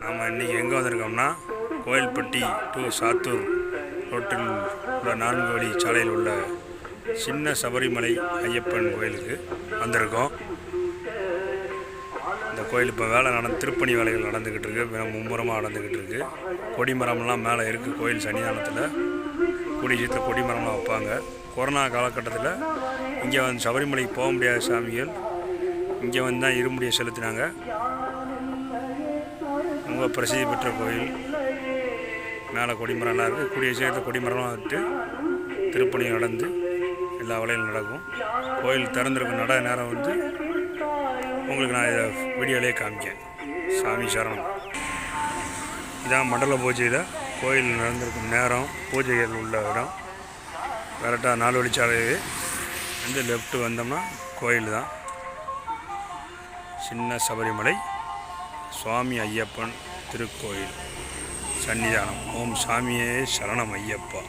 நாம் இன்றைக்கி எங்கே வந்திருக்கோம்னா கோயில்பட்டி டு சாத்தூர் ரோட்டில் உள்ள 4 வழி சாலையில் உள்ள சின்ன சபரிமலை ஐயப்பன் கோயிலுக்கு வந்திருக்கோம். இந்த கோயில் இப்போ திருப்பணி வேலைகள் நடந்துக்கிட்டு இருக்குது, மும்முரமாக நடந்துக்கிட்டு இருக்குது. கொடிமரம்லாம் மேலே இருக்குது. கோயில் சன்னிதானத்தில் கூடிய சீத்தில் கொடிமரம்லாம் வைப்பாங்க. கொரோனா காலகட்டத்தில் இங்கே வந்து சபரிமலைக்கு போக முடியாத சாமிகள் இங்கே வந்து தான் இருமுடியை செலுத்தினாங்க. ரொம்ப பிரசித்தி பெற்ற கோயில். மேலே கொடிமரம்லாம் இருக்குது. கூடிய சீக்கிரத்தில் கொடிமரம்லாம் விட்டு திருப்பணி நடந்து எல்லா வேலையும் நடக்கும். கோயில் திறந்திருக்கும் நேரம் வந்து உங்களுக்கு நான் இதை வீடியோலேயே காமிக்கேன். சாமி சரணம். இதான் மண்டல பூஜையில் கோயில் நடந்திருக்கும் நேரம், பூஜைகள் உள்ள இடம். கரெக்டாக 4 வழிச்சாலையே வந்து லெஃப்ட்டு வந்தோம்னா கோயில் தான். சின்ன சபரிமலை சுவாமி ஐயப்பன் திருக்கோயில் சன்னிதானம். ஓம் சாமியே சரணம் ஐயப்பா.